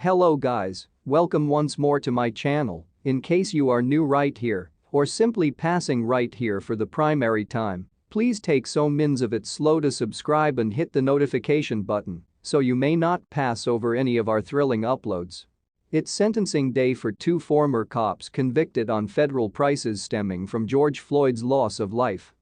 Hello guys, welcome once more to my channel. In case you are new right here, or simply passing right here for the primary time, please take so mins of it slow to subscribe and hit the notification button so you may not pass over any of our thrilling uploads. It's sentencing day for two former cops convicted on federal prices stemming from George Floyd's loss of life.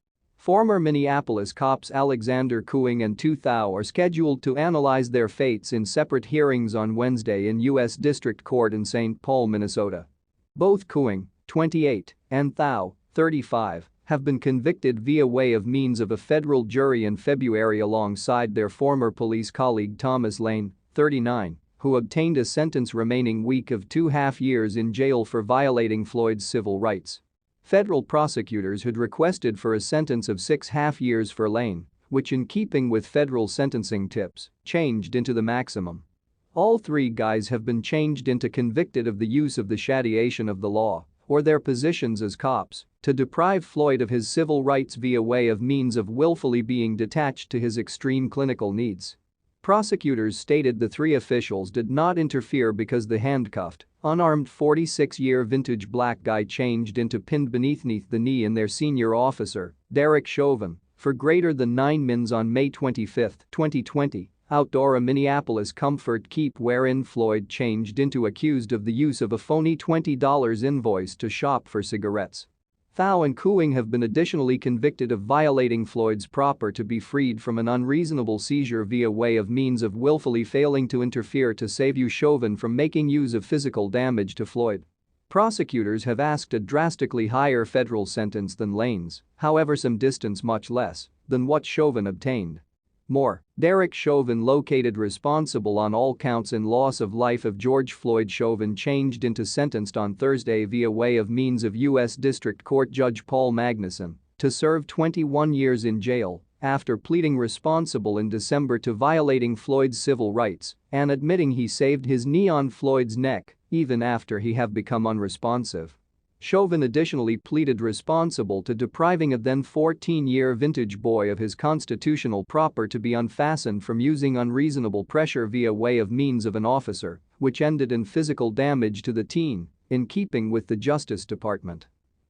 Former Minneapolis cops Alexander Kueng and Tu Thao are scheduled to analyze their fates in separate hearings on Wednesday in U.S. District Court in St. Paul, Minnesota. Both Kueng, 28, and Thao, 35, have been convicted via way of means of a federal jury in February alongside their former police colleague Thomas Lane, 39, who obtained a sentence remaining weak of 2.5 years in jail for violating Floyd's civil rights. Federal prosecutors had requested for a sentence of 6.5 years for Lane, which in keeping with federal sentencing tips, changed into the maximum. All three guys have been changed into convicted of the use of the shadiation of the law, or their positions as cops, to deprive Floyd of his civil rights via way of means of willfully being detached to his extreme clinical needs. Prosecutors stated the three officials did not interfere because the handcuffed, unarmed 46-year vintage black guy changed into pinned beneath the knee in their senior officer, Derek Chauvin, for greater than 9 mins on May 25, 2020, outdoor a Minneapolis comfort keep wherein Floyd changed into accused of the use of a phony $20 invoice to shop for cigarettes. Thao and Kueng have been additionally convicted of violating Floyd's proper to be freed from an unreasonable seizure via way of means of willfully failing to interfere to save Chauvin from making use of physical damage to Floyd. Prosecutors have asked a drastically higher federal sentence than Lane's, however some distance much less than what Chauvin obtained. More, Derek Chauvin located responsible on all counts in loss of life of George Floyd. Chauvin changed into sentenced on Thursday via way of means of U.S. District Court Judge Paul Magnuson to serve 21 years in jail after pleading responsible in December to violating Floyd's civil rights and admitting he saved his knee on Floyd's neck even after he have become unresponsive. Chauvin additionally pleaded responsible to depriving a then 14-year vintage boy of his constitutional proper to be unfastened from using unreasonable pressure via way of means of an officer, which ended in physical damage to the teen, in keeping with the Justice Department.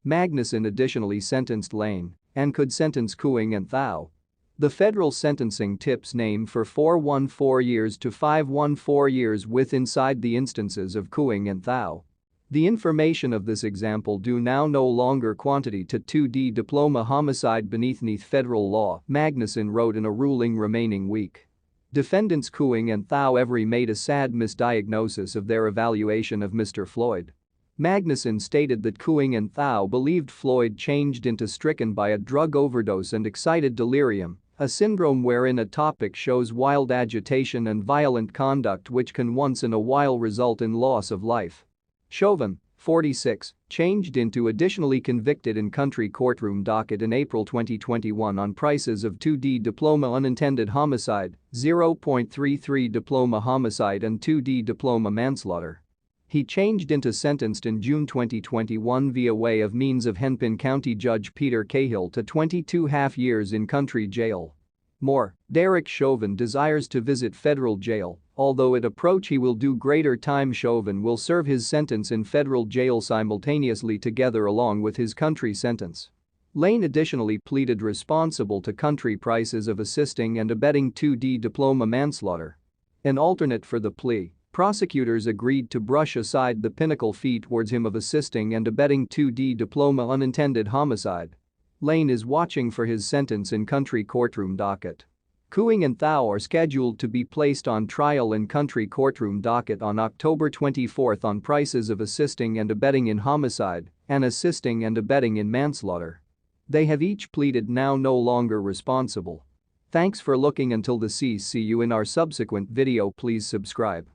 Magnuson additionally sentenced Lane and could sentence Kueng and Thao. The federal sentencing tips name for 414 years to 514 years with inside the instances of Kueng and Thao. The information of this example do now no longer quantity to 2D diploma homicide beneath federal law, Magnuson wrote in a ruling remaining weak. Defendants Kueng and Thao every made a sad misdiagnosis of their evaluation of Mr. Floyd. Magnuson stated that Kueng and Thao believed Floyd changed into stricken by a drug overdose and excited delirium, a syndrome wherein a topic shows wild agitation and violent conduct which can once in a while result in loss of life. Chauvin, 46, changed into additionally convicted in country courtroom docket in April 2021 on prices of 2D diploma unintended homicide, 0.33 diploma homicide and 2D diploma manslaughter. He changed into sentenced in June 2021 via way of means of Hennepin County Judge Peter Cahill to 22.5 years in country jail. More, Derek Chauvin desires to visit federal jail, although at approach he will do greater time. Chauvin will serve his sentence in federal jail simultaneously together along with his country sentence. Lane additionally pleaded responsible to country prices of assisting and abetting 2D diploma manslaughter. An alternate for the plea, prosecutors agreed to brush aside the pinnacle fee towards him of assisting and abetting 2D diploma unintended homicide. Lane is watching for his sentence in country courtroom docket. Kueng and Thao are scheduled to be placed on trial in country courtroom docket on October 24 on prices of assisting and abetting in homicide and assisting and abetting in manslaughter. They have each pleaded now no longer responsible. Thanks for looking until the see you in our subsequent video. Please subscribe.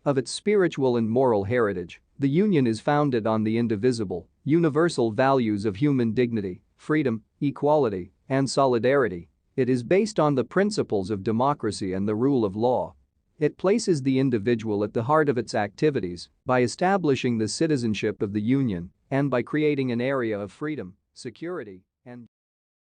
Of its spiritual and moral heritage, the Union is founded on the indivisible, universal values of human dignity, freedom, equality, and solidarity. It is based on the principles of democracy and the rule of law. It places the individual at the heart of its activities by establishing the citizenship of the Union and by creating an area of freedom, security, and